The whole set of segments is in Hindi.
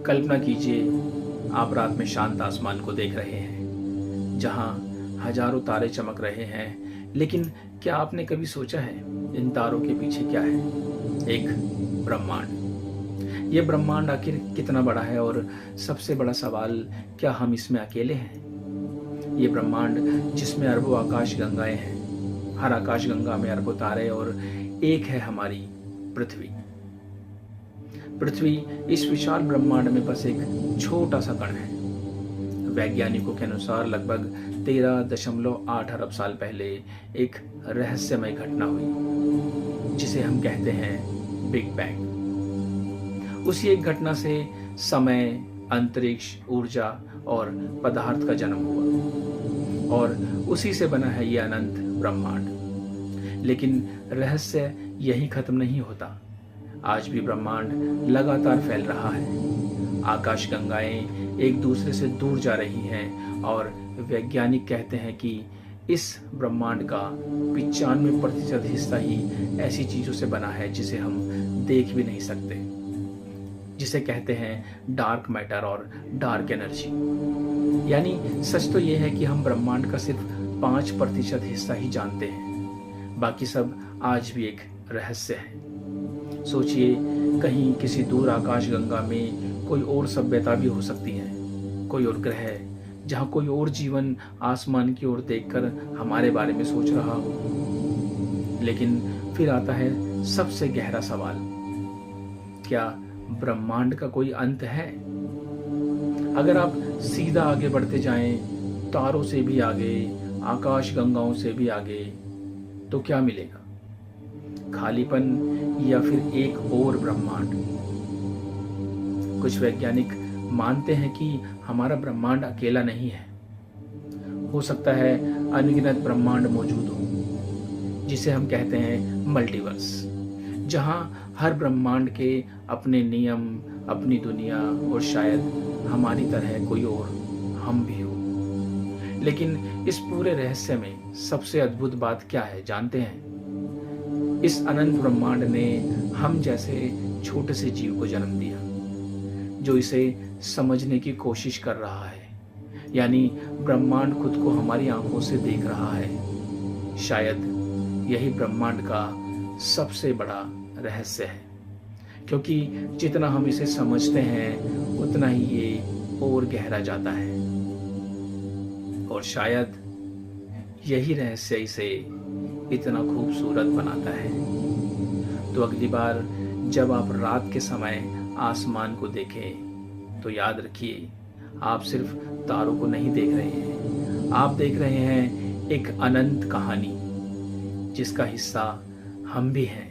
कल्पना कीजिए, आप रात में शांत आसमान को देख रहे हैं, जहां हजारों तारे चमक रहे हैं। लेकिन क्या आपने कभी सोचा है इन तारों के पीछे क्या है? एक ब्रह्मांड। ये ब्रह्मांड आखिर कितना बड़ा है, और सबसे बड़ा सवाल, क्या हम इसमें अकेले हैं? ये ब्रह्मांड जिसमें अरबों आकाश गंगाएं हैं, हर आकाश गंगा में अरबों तारे, और एक है हमारी पृथ्वी। पृथ्वी इस विशाल ब्रह्मांड में बस एक छोटा सा कण है। वैज्ञानिकों के अनुसार लगभग 13.8 अरब साल पहले एक रहस्यमय घटना हुई, जिसे हम कहते हैं बिग बैंग। उसी एक घटना से समय, अंतरिक्ष, ऊर्जा और पदार्थ का जन्म हुआ, और उसी से बना है ये अनंत ब्रह्मांड। लेकिन रहस्य यही खत्म नहीं होता। आज भी ब्रह्मांड लगातार फैल रहा है। आकाश गंगाएं एक दूसरे से दूर जा रही हैं, और वैज्ञानिक कहते हैं कि इस ब्रह्मांड का 95% हिस्सा ही ऐसी चीजों से बना है जिसे हम देख भी नहीं सकते, जिसे कहते हैं डार्क मैटर और डार्क एनर्जी। यानी सच तो यह है कि हम ब्रह्मांड का सिर्फ 5% हिस्सा ही जानते हैं, बाकी सब आज भी एक रहस्य है। सोचिए, कहीं किसी दूर आकाश गंगा में कोई और सभ्यता भी हो सकती है, कोई और ग्रह जहाँ कोई और जीवन आसमान की ओर देखकर हमारे बारे में सोच रहा हो। लेकिन फिर आता है सबसे गहरा सवाल, क्या ब्रह्मांड का कोई अंत है? अगर आप सीधा आगे बढ़ते जाएं, तारों से भी आगे, आकाश गंगाओं से भी आगे, तो क्या मिलेगा? खालीपन या फिर एक और ब्रह्मांड? कुछ वैज्ञानिक मानते हैं कि हमारा ब्रह्मांड अकेला नहीं है। हो सकता है अनगिनत ब्रह्मांड मौजूद हो, जिसे हम कहते हैं मल्टीवर्स, जहां हर ब्रह्मांड के अपने नियम, अपनी दुनिया, और शायद हमारी तरह कोई और हम भी हो। लेकिन इस पूरे रहस्य में सबसे अद्भुत बात क्या है, जानते हैं? इस अनंत ब्रह्मांड ने हम जैसे छोटे से जीव को जन्म दिया, जो इसे समझने की कोशिश कर रहा है। यानी ब्रह्मांड खुद को हमारी आंखों से देख रहा है। शायद यही ब्रह्मांड का सबसे बड़ा रहस्य है, क्योंकि जितना हम इसे समझते हैं उतना ही ये और गहरा जाता है, और शायद यही रहस्य इसे इतना खूबसूरत बनाता है। तो अगली बार जब आप रात के समय आसमान को देखें, तो याद रखिए, आप सिर्फ तारों को नहीं देख रहे हैं, आप देख रहे हैं एक अनंत कहानी, जिसका हिस्सा हम भी हैं।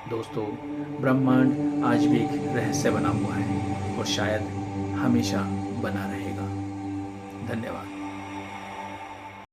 दोस्तों, ब्रह्मांड आज भी एक रहस्य बना हुआ है, और शायद हमेशा बना रहेगा। धन्यवाद।